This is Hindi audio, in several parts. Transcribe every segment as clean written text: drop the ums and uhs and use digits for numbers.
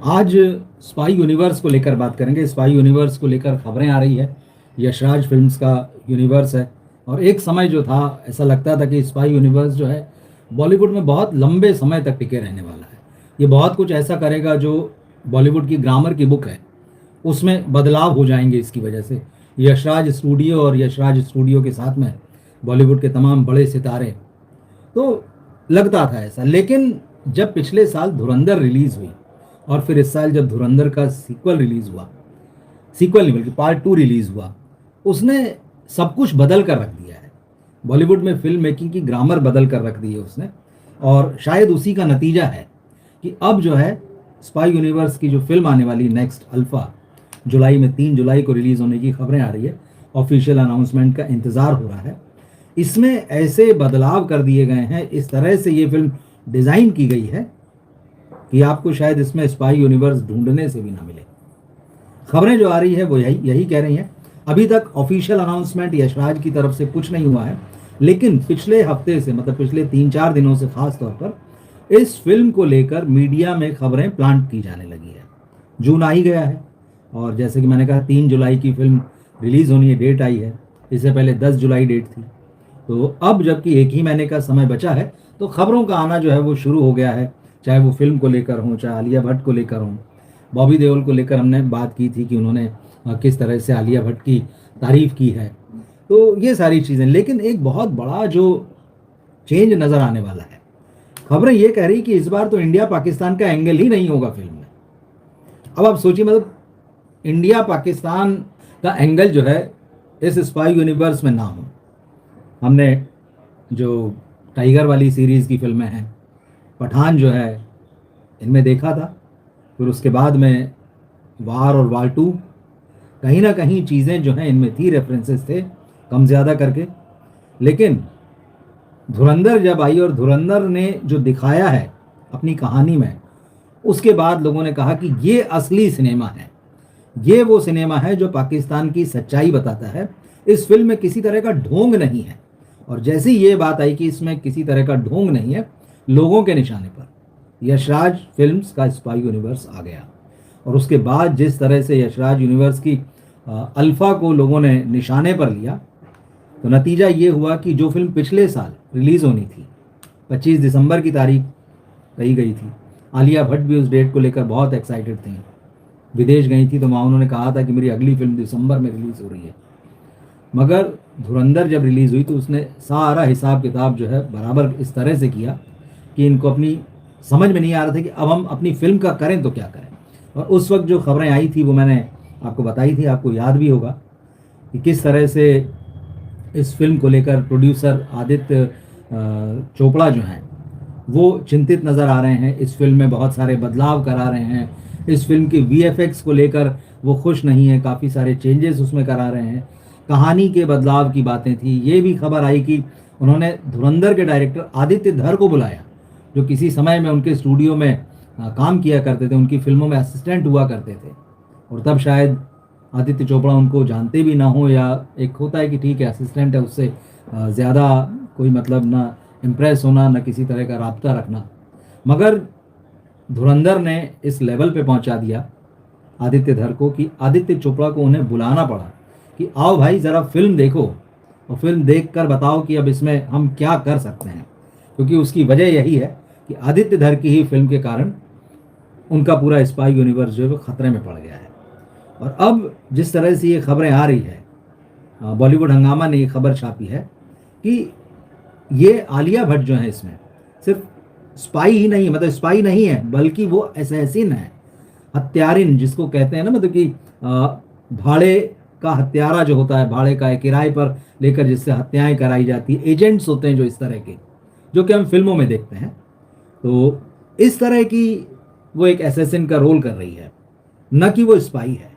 आज स्पाई यूनिवर्स को लेकर बात करेंगे। स्पाई यूनिवर्स को लेकर खबरें आ रही है। यशराज फिल्म्स का यूनिवर्स है और एक समय जो था ऐसा लगता था कि स्पाई यूनिवर्स जो है बॉलीवुड में बहुत लंबे समय तक टिके रहने वाला है। ये बहुत कुछ ऐसा करेगा जो बॉलीवुड की ग्रामर की बुक है उसमें बदलाव हो जाएंगे इसकी वजह से। यशराज स्टूडियो और यशराज स्टूडियो के साथ में बॉलीवुड के तमाम बड़े सितारे, तो लगता था ऐसा। लेकिन जब पिछले साल धुरंधर रिलीज हुई और फिर इस साल जब धुरंधर का सीक्वल रिलीज हुआ, सीक्वल नहीं बल्कि पार्ट 2 रिलीज हुआ, उसने सब कुछ बदल कर रख दिया है। बॉलीवुड में फिल्म मेकिंग की ग्रामर बदल कर रख दी है उसने। और शायद उसी का नतीजा है कि अब जो है स्पाई यूनिवर्स की जो फिल्म आने वाली नेक्स्ट अल्फा, जुलाई में 3 जुलाई को रिलीज होने की खबरें आ रही है। ऑफिशियल अनाउंसमेंट का इंतजार हो रहा है। इसमें ऐसे बदलाव कर दिए गए हैं, इस तरह से ये फिल्म डिजाइन की गई है कि आपको शायद इसमें स्पाई यूनिवर्स ढूंढने से भी ना मिले। खबरें जो आ रही है वो यही यही कह रही हैं। अभी तक ऑफिशियल अनाउंसमेंट यशराज की तरफ से कुछ नहीं हुआ है, लेकिन पिछले हफ्ते से, मतलब पिछले 3-4 दिनों से खास तौर पर इस फिल्म को लेकर मीडिया में खबरें प्लांट की जाने लगी है। जून आ ही गया है और जैसे कि मैंने कहा 3 जुलाई की फिल्म रिलीज होनी है, डेट आई है। इससे पहले 10 जुलाई डेट थी। तो अब जबकि एक ही महीने का समय बचा है तो खबरों का आना जो है वो शुरू हो गया है। चाहे वो फिल्म को लेकर हो, चाहे आलिया भट्ट को लेकर हो। बॉबी देओल को लेकर हमने बात की थी कि उन्होंने किस तरह से आलिया भट्ट की तारीफ की है। तो ये सारी चीज़ें, लेकिन एक बहुत बड़ा जो चेंज नज़र आने वाला है। खबरें ये कह रही कि इस बार तो इंडिया पाकिस्तान का एंगल ही नहीं होगा फिल्म में। अब आप सोचिए, मतलब इंडिया पाकिस्तान का एंगल जो है इस स्पाई यूनिवर्स में ना हो। हमने जो टाइगर वाली सीरीज़ की फिल्में हैं, पठान जो है, इनमें देखा था। फिर उसके बाद में वार और वार 2, कहीं ना कहीं चीज़ें जो हैं इनमें थी, रेफरेंसेस थे कम ज़्यादा करके। लेकिन धुरंधर जब आई और धुरंधर ने जो दिखाया है अपनी कहानी में, उसके बाद लोगों ने कहा कि ये असली सिनेमा है। ये वो सिनेमा है जो पाकिस्तान की सच्चाई बताता है। इस फिल्म में किसी तरह का ढोंग नहीं है। और जैसे ही ये बात आई कि इसमें किसी तरह का ढोंग नहीं है, लोगों के निशाने पर यशराज फिल्म्स का स्पाई यूनिवर्स आ गया। और उसके बाद जिस तरह से यशराज यूनिवर्स की अल्फा को लोगों ने निशाने पर लिया, तो नतीजा ये हुआ कि जो फिल्म पिछले साल रिलीज़ होनी थी, 25 दिसंबर की तारीख कही गई थी, आलिया भट्ट भी उस डेट को लेकर बहुत एक्साइटेड थी। विदेश गई थी तो वहाँ उन्होंने कहा था कि मेरी अगली फिल्म दिसंबर में रिलीज़ हो रही है। मगर धुरंधर जब रिलीज़ हुई तो उसने सारा हिसाब किताब जो है बराबर इस तरह से किया कि इनको अपनी समझ में नहीं आ रहा था कि अब हम अपनी फिल्म का करें तो क्या करें। और उस वक्त जो खबरें आई थी वो मैंने आपको बताई थी। आपको याद भी होगा कि किस तरह से इस फिल्म को लेकर प्रोड्यूसर आदित्य चोपड़ा जो हैं वो चिंतित नज़र आ रहे हैं। इस फिल्म में बहुत सारे बदलाव करा रहे हैं। इस फिल्म की वीएफएक्स को लेकर वो खुश नहीं है, काफ़ी सारे चेंजेस उसमें करा रहे हैं। कहानी के बदलाव की बातें थी। ये भी खबर आई कि उन्होंने धुरंधर के डायरेक्टर आदित्य धर को बुलाया, जो किसी समय में उनके स्टूडियो में काम किया करते थे, उनकी फिल्मों में असिस्टेंट हुआ करते थे। और तब शायद आदित्य चोपड़ा उनको जानते भी ना हो, या एक होता है कि ठीक है असिस्टेंट है, उससे ज़्यादा कोई मतलब ना इम्प्रेस होना, ना किसी तरह का राब्ता रखना। मगर धुरंधर ने इस लेवल पे पहुंचा दिया आदित्य धर को कि आदित्य चोपड़ा को उन्हें बुलाना पड़ा कि आओ भाई ज़रा फिल्म देखो और फिल्म देखकर बताओ कि अब इसमें हम क्या कर सकते हैं। क्योंकि उसकी वजह यही है कि आदित्य धर की ही फिल्म के कारण उनका पूरा स्पाई यूनिवर्स जो है वो खतरे में पड़ गया है। और अब जिस तरह से ये खबरें आ रही है, बॉलीवुड हंगामा ने ये खबर छापी है कि ये आलिया भट्ट जो है इसमें सिर्फ स्पाई ही नहीं, मतलब स्पाई नहीं है, बल्कि वो असैसिन है, हत्यारिन जिसको कहते हैं ना। मतलब कि भाड़े का हत्यारा जो होता है, भाड़े का किराए पर लेकर जिससे हत्याएं कराई जाती है, एजेंट्स होते हैं जो इस तरह के, जो कि हम फिल्मों में देखते हैं। तो इस तरह की वो एक असैसिन का रोल कर रही है, न कि वो स्पाई है।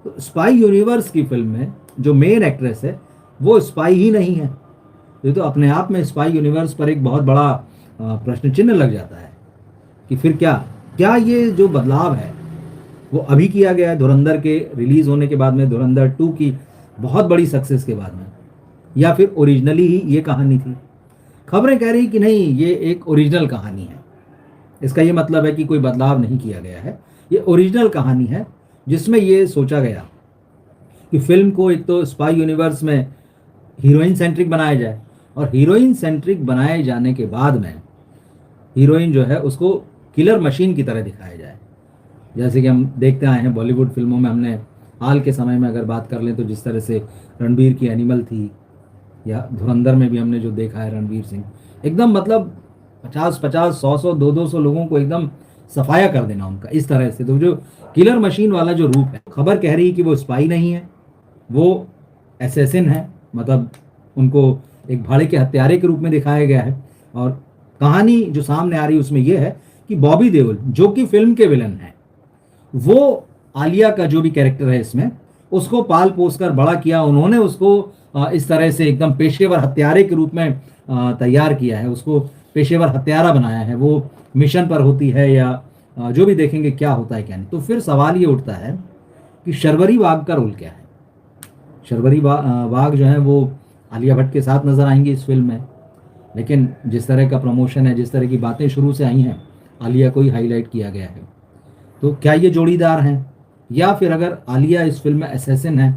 तो स्पाई यूनिवर्स की फिल्म में जो मेन एक्ट्रेस है वो स्पाई ही नहीं है। ये तो अपने आप में स्पाई यूनिवर्स पर एक बहुत बड़ा प्रश्न चिन्ह लग जाता है कि फिर क्या क्या ये जो बदलाव है वो अभी किया गया है धुरंधर के रिलीज होने के बाद में, धुरंधर 2 की बहुत बड़ी सक्सेस के बाद में, या फिर ओरिजिनली ही ये कहानी थी। खबरें कह रही कि नहीं, ये एक ओरिजिनल कहानी है। इसका ये मतलब है कि कोई बदलाव नहीं किया गया है। ये ओरिजिनल कहानी है जिसमें ये सोचा गया कि फिल्म को एक तो स्पाई यूनिवर्स में हीरोइन सेंट्रिक बनाया जाए, और हीरोइन सेंट्रिक बनाए जाने के बाद में हीरोइन जो है उसको किलर मशीन की तरह दिखाया जाए। जैसे कि हम देखते आए हैं बॉलीवुड फिल्मों में, हमने हाल के समय में अगर बात कर लें तो जिस तरह से रणबीर की एनिमल थी, या धुरंधर में भी हमने जो देखा है रणवीर सिंह, एकदम मतलब 50-50, 100-100, 200-200 लोगों को एकदम सफाया कर देना उनका इस तरह से। तो जो किलर मशीन वाला जो रूप है, खबर कह रही है कि वो स्पाई नहीं है, वो एसेसिन है, मतलब उनको एक भाड़े के हत्यारे के रूप में दिखाया गया है। और कहानी जो सामने आ रही है उसमें यह है कि बॉबी देओल जो कि फिल्म के विलन हैं, वो आलिया का जो भी कैरेक्टर है इसमें, उसको पाल पोस कर बड़ा किया उन्होंने, उसको इस तरह से एकदम पेशेवर हत्यारे के रूप में तैयार किया है, उसको पेशेवर हत्यारा बनाया है। वो मिशन पर होती है या जो भी देखेंगे क्या होता है क्या नहीं। तो फिर सवाल ये उठता है कि शर्वरी वाघ का रोल क्या है। शर्वरी वाघ जो है वो आलिया भट्ट के साथ नजर आएंगी इस फिल्म में, लेकिन जिस तरह का प्रमोशन है, जिस तरह की बातें शुरू से आई हैं, आलिया को ही हाईलाइट किया गया है। तो क्या ये जोड़ीदार हैं, या फिर अगर आलिया इस फिल्म में असैसिन है,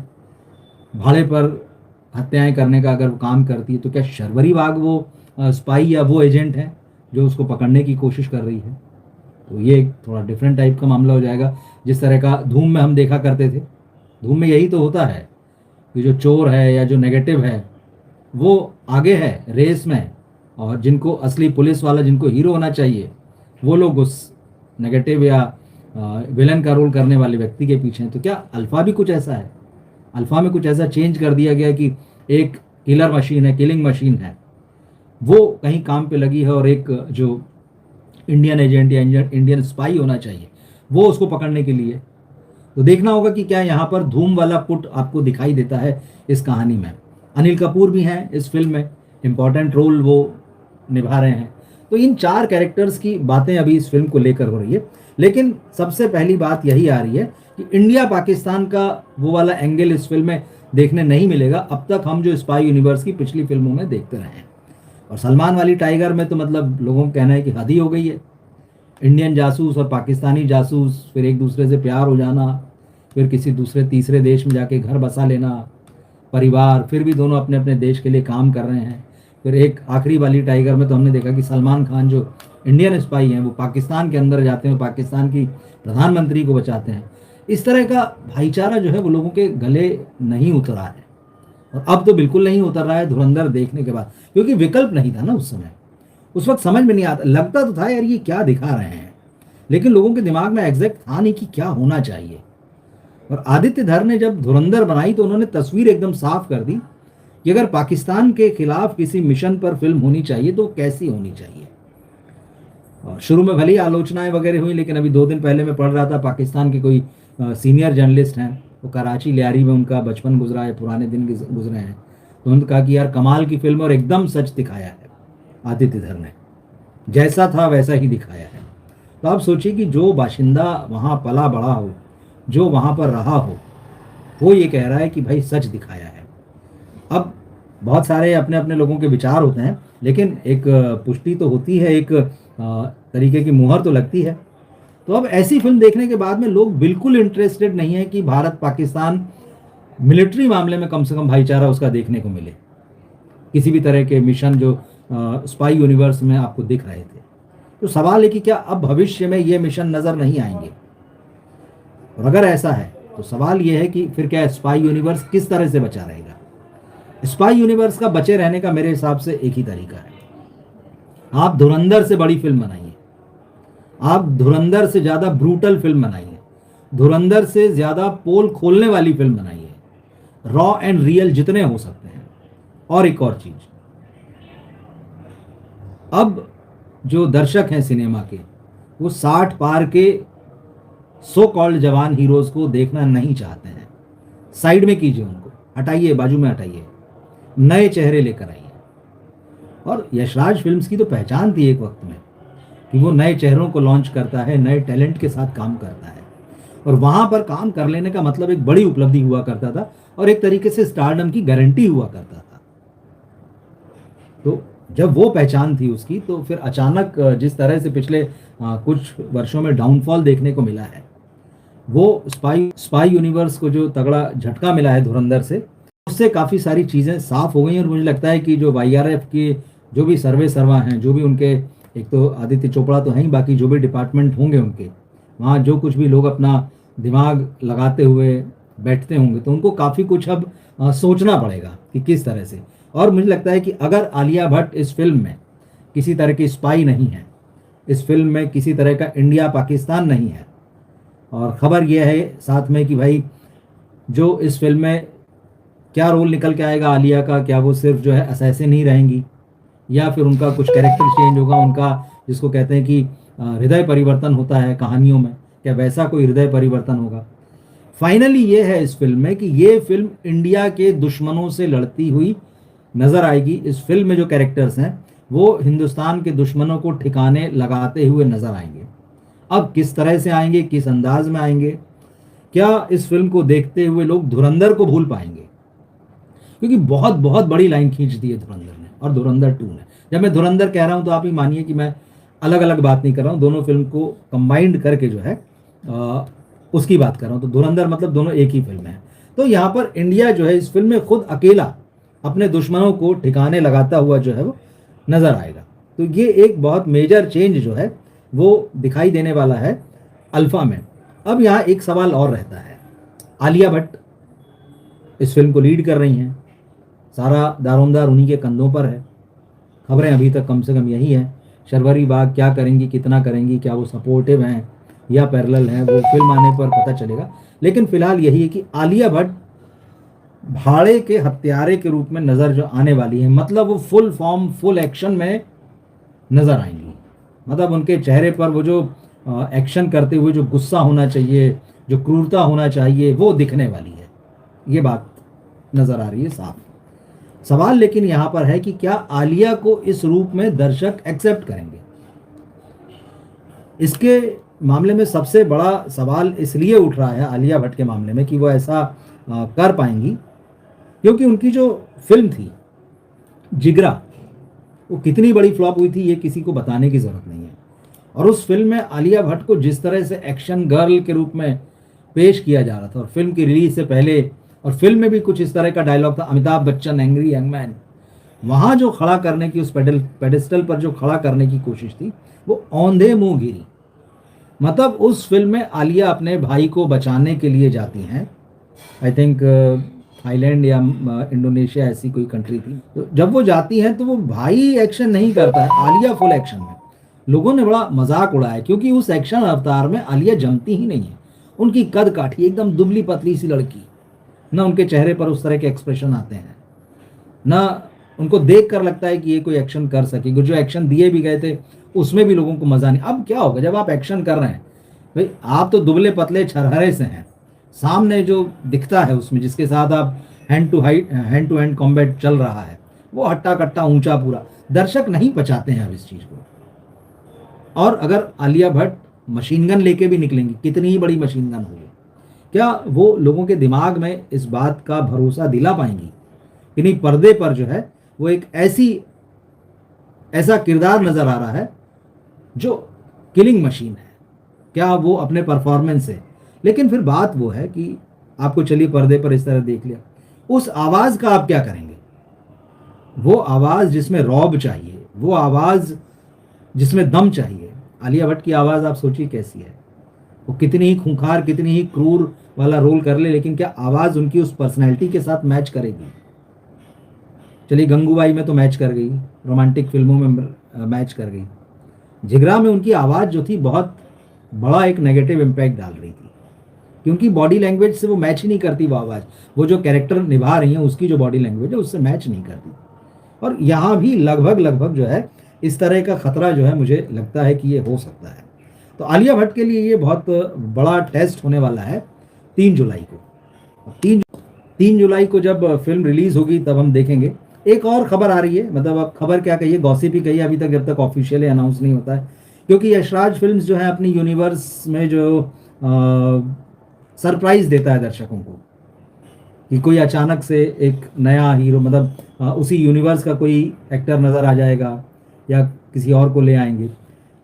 भाड़े पर हत्याएं करने का अगर वो काम करती है, तो क्या शर्वरी वाघ वो स्पाई या वो एजेंट है जो उसको पकड़ने की कोशिश कर रही है। तो ये एक थोड़ा डिफरेंट टाइप का मामला हो जाएगा, जिस तरह का धूम में हम देखा करते थे। धूम में यही तो होता है कि जो चोर है या जो नेगेटिव है वो आगे है रेस में, और जिनको असली पुलिस वाला, जिनको हीरो होना चाहिए, वो लोग उस नेगेटिव या विलन का रोल करने वाले व्यक्ति के पीछे हैं। तो क्या अल्फा भी कुछ ऐसा है? अल्फा में कुछ ऐसा चेंज कर दिया गया कि एक किलर मशीन है, किलिंग मशीन है, वो कहीं काम पे लगी है, और एक जो इंडियन एजेंट या इंडियन स्पाई होना चाहिए वो उसको पकड़ने के लिए। तो देखना होगा कि क्या यहाँ पर धूम वाला पुट आपको दिखाई देता है इस कहानी में। अनिल कपूर भी हैं इस फिल्म में, इम्पॉर्टेंट रोल वो निभा रहे हैं। तो इन 4 कैरेक्टर्स की बातें अभी इस फिल्म को लेकर हो रही है, लेकिन सबसे पहली बात यही आ रही है कि इंडिया पाकिस्तान का वो वाला एंगल इस फिल्म में देखने नहीं मिलेगा। अब तक हम जो स्पाई यूनिवर्स की पिछली फिल्मों में देखते रहे हैं, और सलमान वाली टाइगर में तो मतलब लोगों का कहना है कि हद ही हो गई है। इंडियन जासूस और पाकिस्तानी जासूस, फिर एक दूसरे से प्यार हो जाना, फिर किसी दूसरे तीसरे देश में जाके घर बसा लेना, परिवार, फिर भी दोनों अपने अपने देश के लिए काम कर रहे हैं। फिर एक आखिरी वाली टाइगर में तो हमने देखा कि सलमान खान जो इंडियन स्पाई हैं वो पाकिस्तान के अंदर जाते हैं, पाकिस्तान की प्रधानमंत्री को बचाते हैं। इस तरह का भाईचारा जो है वो लोगों के गले नहीं उतरा है, और अब तो बिल्कुल नहीं उतर रहा है धुरंधर देखने के बाद, क्योंकि विकल्प नहीं था ना उस समय। उस वक्त समझ में नहीं आता, लगता तो था यार ये क्या दिखा रहे हैं, लेकिन लोगों के दिमाग में एग्जैक्ट था नहीं कि क्या होना चाहिए। और आदित्य धर ने जब धुरंधर बनाई तो उन्होंने तस्वीर एकदम साफ कर दी कि अगर पाकिस्तान के खिलाफ किसी मिशन पर फिल्म होनी चाहिए तो कैसी होनी चाहिए। और शुरू में भले ही आलोचनाएं वगैरह हुई, लेकिन अभी 2 दिन पहले मैं पढ़ रहा था, पाकिस्तान के कोई सीनियर जर्नलिस्ट हैं, वो कराची लियारी में उनका बचपन गुजरा है, पुराने दिन गुजरे हैं, तो उन्होंने कहा कि यार कमाल की फिल्म और एकदम सच दिखाया है आदित्य धर ने, जैसा था वैसा ही दिखाया है। तो आप सोचिए कि जो बाशिंदा वहाँ पला बड़ा हो, जो वहाँ पर रहा हो, वो ये कह रहा है कि भाई सच दिखाया है। अब बहुत सारे अपने अपने लोगों के विचार होते हैं, लेकिन एक पुष्टि तो होती है, एक तरीके की मुहर तो लगती है। तो अब ऐसी फिल्म देखने के बाद में लोग बिल्कुल इंटरेस्टेड नहीं है कि भारत पाकिस्तान मिलिट्री मामले में कम से कम भाईचारा उसका देखने को मिले, किसी भी तरह के मिशन जो स्पाई यूनिवर्स में आपको दिख रहे थे। तो सवाल है कि क्या अब भविष्य में ये मिशन नजर नहीं आएंगे, और अगर ऐसा है तो सवाल ये है कि फिर क्या स्पाई यूनिवर्स किस तरह से बचा रहेगा। स्पाई यूनिवर्स का बचे रहने का मेरे हिसाब से एक ही तरीका है, आप धुरंधर से बड़ी फिल्म बनाइए, आप धुरंधर से ज्यादा ब्रूटल फिल्म बनाइए, धुरंधर से ज्यादा पोल खोलने वाली फिल्म बनाइए, रॉ एंड रियल जितने हो सकते हैं। और एक और चीज, अब जो दर्शक हैं सिनेमा के, वो 60 पार के सो कॉल्ड जवान हीरोज को देखना नहीं चाहते हैं। साइड में कीजिए, उनको हटाइए, बाजू में हटाइए, नए चेहरे लेकर आइए। और यशराज फिल्म्स की तो पहचान थी एक वक्त में कि वो नए चेहरों को लॉन्च करता है, नए टैलेंट के साथ काम करता है, और वहां पर काम कर लेने का मतलब एक बड़ी उपलब्धि हुआ करता था, और एक तरीके से स्टारडम की गारंटी हुआ करता था। तो जब वो पहचान थी उसकी, तो फिर अचानक जिस तरह से पिछले कुछ वर्षों में डाउनफॉल देखने को मिला है, वो स्पाई यूनिवर्स को जो तगड़ा झटका मिला है धुरंधर से, उससे काफ़ी सारी चीज़ें साफ हो गई हैं और मुझे लगता है कि जो वाईआरएफ के जो भी सर्वा हैं, जो भी उनके, एक तो आदित्य चोपड़ा तो हैं ही, बाकी जो भी डिपार्टमेंट होंगे उनके, वहाँ जो कुछ भी लोग अपना दिमाग लगाते हुए बैठते होंगे, तो उनको काफ़ी कुछ अब सोचना पड़ेगा कि किस तरह से। और मुझे लगता है कि अगर आलिया भट्ट इस फिल्म में किसी तरह की स्पाई नहीं है, इस फिल्म में किसी तरह का इंडिया पाकिस्तान नहीं है, और ख़बर यह है साथ में कि भाई जो इस फिल्म में क्या रोल निकल के आएगा आलिया का, क्या वो सिर्फ जो है असैसिन ही रहेंगी या फिर उनका कुछ कैरेक्टर चेंज होगा, उनका जिसको कहते हैं कि हृदय परिवर्तन होता है कहानियों में, क्या वैसा कोई हृदय परिवर्तन होगा। फाइनली ये है इस फिल्म में कि ये फिल्म इंडिया के दुश्मनों से लड़ती हुई नजर आएगी। इस फिल्म में जो कैरेक्टर्स हैं वो हिंदुस्तान के दुश्मनों को ठिकाने लगाते हुए नजर आएंगे। अब किस तरह से आएंगे, किस अंदाज में आएंगे, क्या इस फिल्म को देखते हुए लोग धुरंधर को भूल पाएंगे, क्योंकि बहुत बहुत बड़ी लाइन खींच दी है धुरंधर ने और धुरंधर 2 ने। जब मैं धुरंधर कह रहा हूं तो आप ही मानिए कि मैं अलग अलग बात नहीं कर रहा हूं, दोनों फिल्म को कंबाइंड करके जो है उसकी बात कर रहा हूं। तो धुरंधर मतलब दोनों एक ही फिल्म है। तो यहाँ पर इंडिया जो है इस फिल्म में खुद अकेला अपने दुश्मनों को ठिकाने लगाता हुआ जो है वो नजर आएगा। तो ये एक बहुत मेजर चेंज जो है वो दिखाई देने वाला है अल्फा में। अब यहाँ एक सवाल और रहता है, आलिया भट्ट इस फिल्म को लीड कर रही हैं, सारा दारोमदार उन्हीं के कंधों पर है। खबरें अभी तक कम से कम यही है, शर्वरी बाग क्या करेंगी, कितना करेंगी, क्या वो सपोर्टिव हैं या पैरेलल हैं, वो फिल्म आने पर पता चलेगा। लेकिन फिलहाल यही है कि आलिया भट्ट भाड़े के हत्यारे के रूप में नज़र जो आने वाली है, मतलब वो फुल फॉर्म फुल एक्शन में नज़र आएंगी। मतलब उनके चेहरे पर वो जो एक्शन करते हुए जो गुस्सा होना चाहिए, जो क्रूरता होना चाहिए, वो दिखने वाली है। ये बात नज़र आ रही है साफ। सवाल लेकिन यहाँ पर है कि क्या आलिया को इस रूप में दर्शक एक्सेप्ट करेंगे। इसके मामले में सबसे बड़ा सवाल इसलिए उठ रहा है आलिया भट्ट के मामले में कि वो ऐसा कर पाएंगी, क्योंकि उनकी जो फिल्म थी जिगरा, वो कितनी बड़ी फ्लॉप हुई थी ये किसी को बताने की ज़रूरत नहीं है। और उस फिल्म में आलिया भट्ट को जिस तरह से एक्शन गर्ल के रूप में पेश किया जा रहा था, और फिल्म की रिलीज से पहले, और फिल्म में भी कुछ इस तरह का डायलॉग था, Amitabh Bachchan angry young man, वहाँ जो खड़ा करने की, उस पेडेस्टल पर जो खड़ा करने की कोशिश थी, वो औंधे मुंह गिरी। मतलब उस फिल्म में आलिया अपने भाई को बचाने के लिए जाती हैं, आई थिंक थाईलैंड या इंडोनेशिया ऐसी कोई कंट्री थी। तो जब वो जाती हैं तो वो भाई एक्शन नहीं करता है, आलिया फुल एक्शन में। लोगों ने बड़ा मजाक उड़ाया क्योंकि उस एक्शन अवतार में आलिया जमती ही नहीं है। उनकी कद काठी एकदम दुबली पतली सी लड़की, ना उनके चेहरे पर उस तरह के एक्सप्रेशन आते हैं, ना उनको देख कर लगता है कि ये कोई एक्शन कर सकेगी। जो एक्शन दिए भी गए थे उसमें भी लोगों को मजा नहीं। अब क्या होगा जब आप एक्शन कर रहे हैं, भाई आप तो दुबले पतले छरहरे से हैं, सामने जो दिखता है उसमें जिसके साथ आप हैंड टू हैंड कॉम्बैट चल रहा है, वो हट्टा कट्टा ऊंचा पूरा, दर्शक नहीं पचाते हैं अब इस चीज को। और अगर आलिया भट्ट मशीन गन लेके भी निकलेंगी, कितनी ही बड़ी मशीन गन होगी, क्या वो लोगों के दिमाग में इस बात का भरोसा दिला पाएंगी कि नहीं पर्दे पर जो है वो एक ऐसा किरदार नजर आ रहा है जो किलिंग मशीन है, क्या वो अपने परफॉर्मेंस से। लेकिन फिर बात वो है कि आपको चलिए पर्दे पर इस तरह देख लिया, उस आवाज का आप क्या करेंगे। वो आवाज जिसमें रौब चाहिए, वो आवाज जिसमें दम चाहिए। आलिया भट्ट की आवाज आप सोचिए कैसी है, वो कितनी ही खूंखार, कितनी ही क्रूर वाला रोल कर ले, लेकिन क्या आवाज उनकी उस पर्सनैलिटी के साथ मैच करेगी। चलिए गंगूबाई में तो मैच कर गई, रोमांटिक फिल्मों में मैच कर गई, जिगरा में उनकी आवाज जो थी बहुत बड़ा एक नेगेटिव इम्पैक्ट डाल रही थी, क्योंकि बॉडी लैंग्वेज से वो मैच ही नहीं करती वो आवाज़, वो जो कैरेक्टर निभा रही हैं उसकी जो बॉडी लैंग्वेज है उससे मैच नहीं करती। और यहाँ भी लगभग जो है इस तरह का खतरा जो है मुझे लगता है कि ये हो सकता है। तो आलिया भट्ट के लिए ये बहुत बड़ा टेस्ट होने वाला है 3 जुलाई को। 3 जुलाई को जब फिल्म रिलीज होगी तब हम देखेंगे। एक और खबर आ रही है, मतलब अब खबर क्या कहिए, गॉसिप ही कहिए, अभी तक जब तक ऑफिशियली अनाउंस नहीं होता है, क्योंकि यशराज फिल्म्स जो है अपनी यूनिवर्स में जो सरप्राइज देता है दर्शकों को कि कोई अचानक से एक नया हीरो, मतलब उसी यूनिवर्स का कोई एक्टर नज़र आ जाएगा या किसी और को ले आएंगे।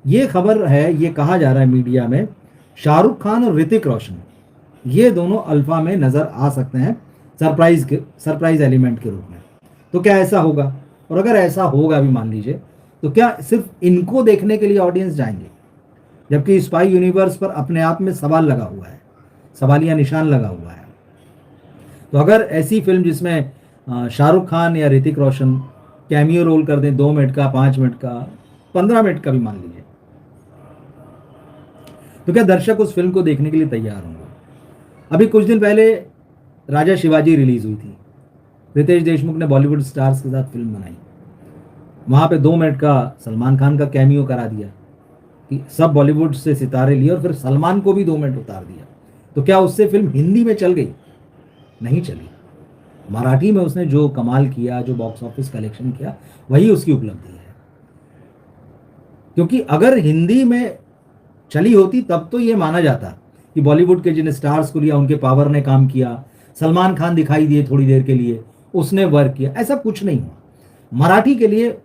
ये खबर है, ये कहा जा रहा है मीडिया में, शाहरुख खान और ऋतिक रोशन ये दोनों अल्फा में नज़र आ सकते हैं सरप्राइज एलिमेंट के रूप में। तो क्या ऐसा होगा? और अगर ऐसा होगा भी मान लीजिए, तो क्या सिर्फ इनको देखने के लिए ऑडियंस जाएंगे? जबकि स्पाई यूनिवर्स पर अपने आप में सवाल लगा हुआ है, सवालिया निशान लगा हुआ है। तो अगर ऐसी फिल्म जिसमें शाहरुख खान या ऋतिक रोशन कैमियो रोल कर दें, 2 मिनट का, 5 मिनट का, 15 मिनट का भी मान लीजिए, तो क्या दर्शक उस फिल्म को देखने के लिए तैयार होंगे? अभी कुछ दिन पहले राजा शिवाजी रिलीज हुई थी। रितेश देशमुख ने बॉलीवुड स्टार्स के साथ फिल्म बनाई। वहां पे 2 मिनट का सलमान खान का कैमियो करा दिया कि सब बॉलीवुड से सितारे लिए और फिर सलमान को भी 2 मिनट उतार दिया। तो क्या उससे फिल्म हिंदी में चल गई? नहीं चली। मराठी में उसने जो कमाल किया, जो बॉक्स ऑफिस कलेक्शन किया, वही उसकी उपलब्धि है। क्योंकि अगर हिंदी में चली होती तब तो ये माना जाता कि बॉलीवुड के जिन स्टार्स को लिया उनके पावर ने काम किया, सलमान खान दिखाई दिए थोड़ी देर के लिए, उसने वर्क किया। ऐसा कुछ नहीं हुआ। मराठी के लिए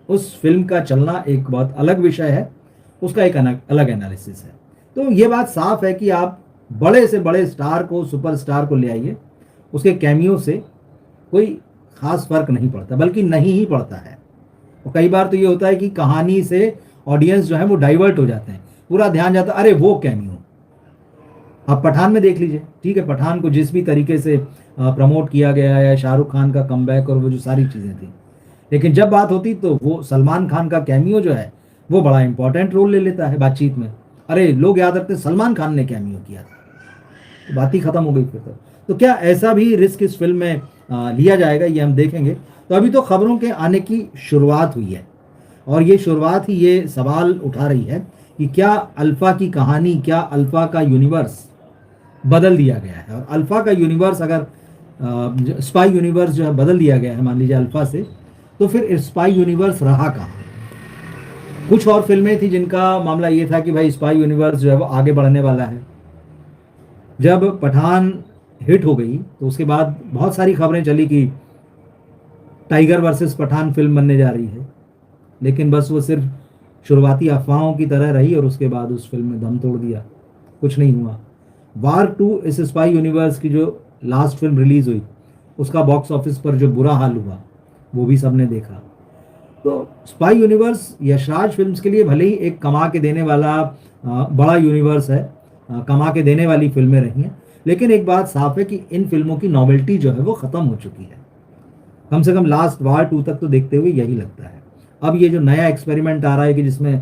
उस फिल्म का चलना एक बहुत अलग विषय है, उसका एक अलग एनालिसिस है। तो ये बात साफ है कि आप बड़े से बड़े स्टार को, सुपरस्टार को ले आइए, उसके कैमियो से कोई खास फर्क नहीं पड़ता, बल्कि नहीं ही पड़ता है। और कई बार तो ये होता है कि कहानी से ऑडियंस जो है वो डाइवर्ट हो जाते हैं, पूरा ध्यान जाता है, अरे वो कैमियो। आप पठान में देख लीजिए, ठीक है, पठान को जिस भी तरीके से प्रमोट किया गया है, शाहरुख खान का कमबैक और वो जो सारी चीज़ें थी, लेकिन जब बात होती तो वो सलमान खान का कैमियो जो है वो बड़ा इंपॉर्टेंट रोल ले लेता है बातचीत में। अरे लोग याद रखते हैं सलमान खान ने कैमियो किया था, तो बात ही खत्म हो गई फिर तो क्या ऐसा भी रिस्क इस फिल्म में लिया जाएगा, ये हम देखेंगे। तो अभी तो खबरों के आने की शुरुआत हुई है और ये शुरुआत ही ये सवाल उठा रही है कि क्या अल्फा की कहानी, क्या अल्फा का यूनिवर्स बदल दिया गया है? और अल्फा का यूनिवर्स अगर स्पाई यूनिवर्स जो है बदल दिया गया है मान लीजिए अल्फा से, तो फिर स्पाई यूनिवर्स रहा कहाँ? कुछ और फिल्में थी जिनका मामला ये था कि भाई स्पाई यूनिवर्स जो है वो आगे बढ़ने वाला है। जब पठान हिट हो गई तो उसके बाद बहुत सारी खबरें चली कि टाइगर वर्सेस पठान फिल्म बनने जा रही है, लेकिन बस वो सिर्फ शुरुआती अफवाहों की तरह रही और उसके बाद उस फिल्म में दम तोड़ दिया, कुछ नहीं हुआ। वार 2 इस स्पाई यूनिवर्स की जो लास्ट फिल्म रिलीज हुई, उसका बॉक्स ऑफिस पर जो बुरा हाल हुआ वो भी सबने देखा। तो स्पाई यूनिवर्स यशराज फिल्म्स के लिए भले ही एक कमा के देने वाला बड़ा यूनिवर्स है, कमा के देने वाली फिल्में रही हैं, लेकिन एक बात साफ है कि इन फिल्मों की नॉवेल्टी जो है वो ख़त्म हो चुकी है। कम से कम लास्ट वार 2 तक तो देखते हुए यही लगता है। अब ये जो नया एक्सपेरिमेंट आ रहा है कि जिसमें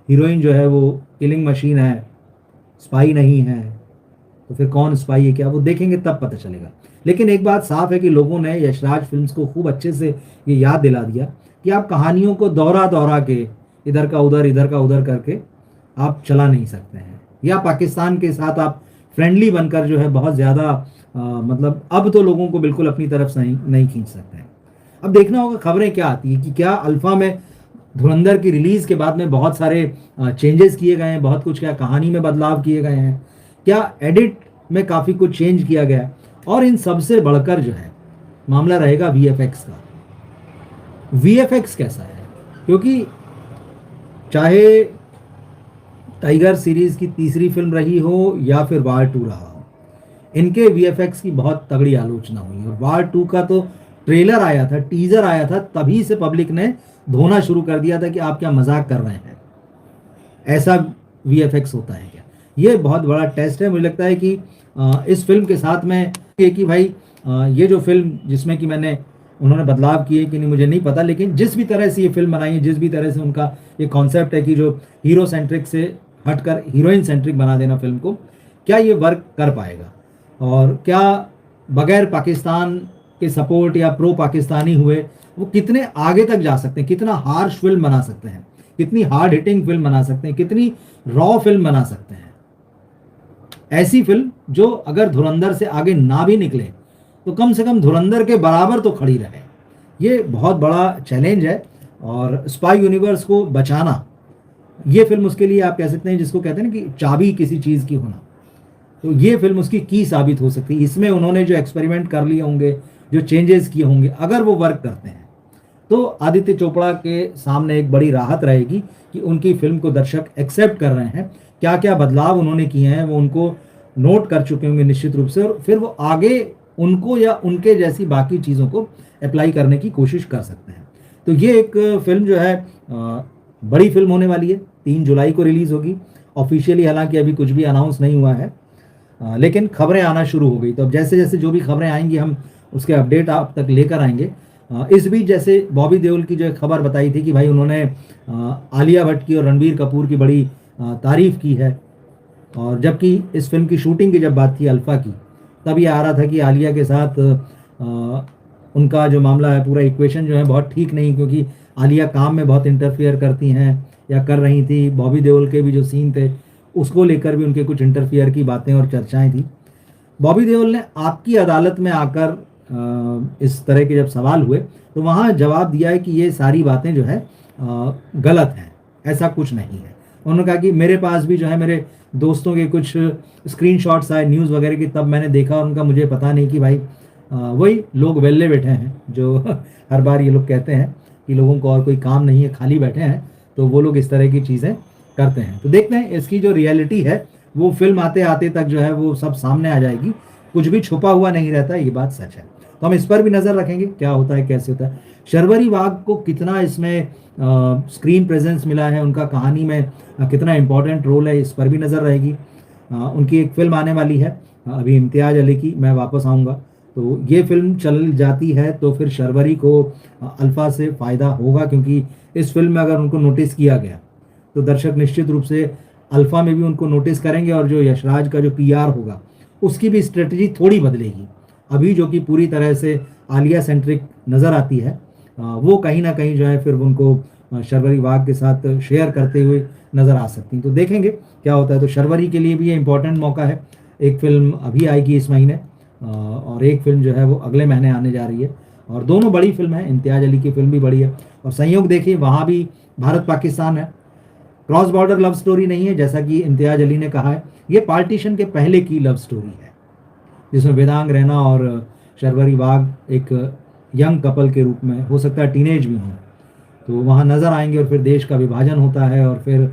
हीरोइन जो है वो किलिंग मशीन है, स्पाई नहीं है, तो फिर कौन स्पाई है क्या, वो देखेंगे तब पता चलेगा। लेकिन एक बात साफ है कि लोगों ने यशराज फिल्म्स को खूब अच्छे से ये याद दिला दिया कि आप कहानियों को दोहरा दोहरा के इधर का उधर करके आप चला नहीं सकते हैं, या पाकिस्तान के साथ आप फ्रेंडली बनकर जो है बहुत ज़्यादा मतलब अब तो लोगों को बिल्कुल अपनी तरफ से नहीं खींच सकते हैं। अब देखना होगा खबरें क्या आती है कि क्या अल्फा में धुरंधर की रिलीज़ के बाद में बहुत सारे चेंजेस किए गए हैं, बहुत कुछ क्या कहानी में बदलाव किए गए हैं, क्या एडिट में काफ़ी कुछ चेंज किया गया, और इन सबसे बढ़कर जो है मामला रहेगा वीएफएक्स का। वीएफएक्स कैसा है? क्योंकि चाहे टाइगर सीरीज की तीसरी फिल्म रही हो या फिर वार 2 रहा हो, इनके वीएफएक्स की बहुत तगड़ी आलोचना हुई। और वार 2 का तो ट्रेलर आया था, टीजर आया था, तभी से पब्लिक ने धोना शुरू कर दिया था कि आप क्या मजाक कर रहे हैं, ऐसा वीएफएक्स होता है क्या? ये बहुत बड़ा टेस्ट है। मुझे लगता है कि इस फिल्म के साथ में कि भाई ये जो फिल्म जिसमें कि उन्होंने बदलाव किए कि नहीं मुझे नहीं पता, लेकिन जिस भी तरह से ये फिल्म बनाई है, जिस भी तरह से उनका ये कॉन्सेप्ट है कि जो हीरो सेंट्रिक से हटकर हीरोइन सेंट्रिक बना देना फिल्म को, क्या ये वर्क कर पाएगा? और क्या बगैर पाकिस्तान के सपोर्ट या प्रो पाकिस्तानी हुए वो कितने आगे तक जा सकते हैं, कितना हार्श फिल्म बना सकते हैं, कितनी हार्ड हिटिंग फिल्म बना सकते हैं, कितनी रॉ फिल्म बना सकते हैं। ऐसी फिल्म जो अगर धुरंधर से आगे ना भी निकले तो कम से कम धुरंधर के बराबर तो खड़ी रहे। ये बहुत बड़ा चैलेंज है और स्पाई यूनिवर्स को बचाना, ये फिल्म उसके लिए आप कह सकते हैं जिसको कहते हैं ना कि चाबी किसी चीज़ की होना, तो ये फिल्म उसकी की साबित हो सकती है। इसमें उन्होंने जो एक्सपेरिमेंट कर लिए होंगे, जो चेंजेस किए होंगे, अगर वो वर्क करते हैं तो आदित्य चोपड़ा के सामने एक बड़ी राहत रहेगी कि उनकी फिल्म को दर्शक एक्सेप्ट कर रहे हैं। क्या क्या बदलाव उन्होंने किए हैं वो उनको नोट कर चुके होंगे निश्चित रूप से, और फिर वो आगे उनको या उनके जैसी बाकी चीज़ों को अप्लाई करने की कोशिश कर सकते हैं। तो ये एक फ़िल्म जो है बड़ी फ़िल्म होने वाली है, 3 जुलाई को रिलीज़ होगी। ऑफ़िशियली हालाँकि अभी कुछ भी अनाउंस नहीं हुआ है, लेकिन खबरें आना शुरू हो गई। तो अब जैसे-जैसे जो भी खबरें आएँगी हम उसके अपडेट आप तक लेकर आएँगे। इस बीच जैसे बॉबी देओल की जो एक खबर बताई थी कि भाई उन्होंने आलिया भट्ट की और रणबीर कपूर की बड़ी तारीफ़ की है, और जबकि इस फ़िल्म की शूटिंग की जब बात थी अल्फ़ा की, तब ये आ रहा था कि आलिया के साथ उनका जो मामला है, पूरा इक्वेशन जो है बहुत ठीक नहीं, क्योंकि आलिया काम में बहुत इंटरफियर करती हैं या कर रही थी। बॉबी देओल के भी जो सीन थे, उसको लेकर भी उनके कुछ इंटरफियर की बातें और चर्चाएँ थी। बॉबी देओल ने आपकी अदालत में आकर इस तरह के जब सवाल हुए, तो वहाँ जवाब दिया है कि ये सारी बातें जो है गलत हैं, ऐसा कुछ नहीं है। उन्होंने कहा कि मेरे पास भी जो है मेरे दोस्तों के कुछ स्क्रीनशॉट्स आए न्यूज़ वगैरह की, तब मैंने देखा और उनका मुझे पता नहीं कि भाई वही लोग वेल्ले बैठे हैं जो हर बार ये लोग कहते हैं कि लोगों को और कोई काम नहीं है, खाली बैठे हैं, तो वो लोग इस तरह की चीज़ें करते हैं। तो देखते हैं इसकी जो रियलिटी है, वो फ़िल्म आते-आते तक जो है वो सब सामने आ जाएगी। कुछ भी छुपा हुआ नहीं रहता, ये बात सच है। तो हम इस पर भी नज़र रखेंगे, क्या होता है, कैसे होता है। शर्वरी वाघ को कितना इसमें स्क्रीन प्रेज़ेंस मिला है, उनका कहानी में कितना इम्पोर्टेंट रोल है, इस पर भी नज़र रहेगी। उनकी एक फ़िल्म आने वाली है अभी इम्तियाज़ अली की, मैं वापस आऊँगा। तो ये फ़िल्म चल जाती है तो फिर शर्वरी को अल्फ़ा से फ़ायदा होगा, क्योंकि इस फ़िल्म में अगर उनको नोटिस किया गया, तो दर्शक निश्चित रूप से अल्फ़ा में भी उनको नोटिस करेंगे, और जो यशराज का जो पीआर होगा, उसकी भी स्ट्रेटजी थोड़ी बदलेगी। अभी जो कि पूरी तरह से आलिया सेंट्रिक नज़र आती है, वो कहीं न कहीं जो है फिर उनको शर्वरी वाघ के साथ शेयर करते हुए नज़र आ सकती हैं। तो देखेंगे क्या होता है। तो शर्वरी के लिए भी ये इम्पोर्टेंट मौका है। एक फ़िल्म अभी आएगी इस महीने, और एक फ़िल्म जो है वो अगले महीने आने जा रही है, और दोनों बड़ी फ़िल्म है। इम्तियाज़ अली की फ़िल्म भी बड़ी है, और संयोग देखिए वहाँ भी भारत-पाकिस्तान है। क्रॉस बॉर्डर लव स्टोरी नहीं है, जैसा कि इम्तियाज़ अली ने कहा है। ये पार्टीशन के पहले की लव स्टोरी है, जिसमें वेदांग रैना और शर्वरी वाघ एक यंग कपल के रूप में, हो सकता है टीनेज भी हों, तो वहाँ नज़र आएंगे। और फिर देश का विभाजन होता है, और फिर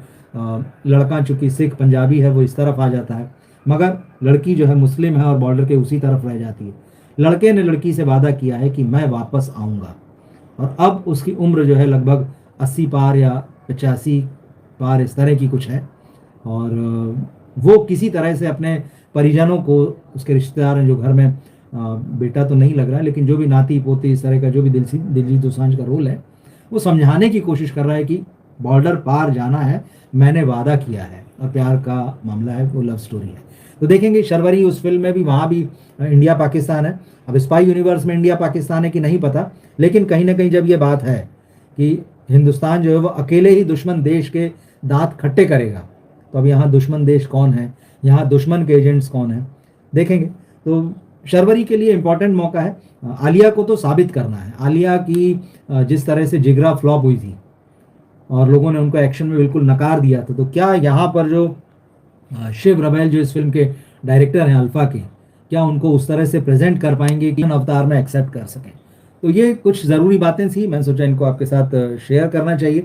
लड़का चूँकि सिख पंजाबी है, वो इस तरफ आ जाता है, मगर लड़की जो है मुस्लिम है और बॉर्डर के उसी तरफ रह जाती है। लड़के ने लड़की से वादा किया है कि मैं वापस आऊँगा, और अब उसकी उम्र जो है लगभग 80 पार या 85 पार इस तरह की कुछ है, और वो किसी तरह से अपने परिजनों को, उसके रिश्तेदार हैं जो घर में, बेटा तो नहीं लग रहा है, लेकिन जो भी नाती पोती इस तरह का जो भी दिलजीत दोसांझ का रोल है, वो समझाने की कोशिश कर रहा है कि बॉर्डर पार जाना है, मैंने वादा किया है, और प्यार का मामला है, वो लव स्टोरी है। तो देखेंगे शर्वरी उस फिल्म में भी, वहाँ भी इंडिया पाकिस्तान है। अब स्पाई यूनिवर्स में इंडिया पाकिस्तान है कि नहीं पता, लेकिन कहीं ना कहीं जब ये बात है कि हिंदुस्तान जो है वो अकेले ही दुश्मन देश के दांत खट्टे करेगा, तो अब यहाँ दुश्मन देश कौन है, यहाँ दुश्मन के एजेंट्स कौन है, देखेंगे। तो शर्वरी के लिए इम्पोर्टेंट मौका है। आलिया को तो साबित करना है। आलिया की जिस तरह से जिगरा फ्लॉप हुई थी और लोगों ने उनको एक्शन में बिल्कुल नकार दिया था, तो क्या यहाँ पर जो शिव रबेल जो इस फिल्म के डायरेक्टर हैं अल्फा के, क्या उनको उस तरह से प्रेजेंट कर पाएंगे कि अवतार में एक्सेप्ट कर सकें। तो ये कुछ ज़रूरी बातें थी, मैंने सोचा इनको आपके साथ शेयर करना चाहिए।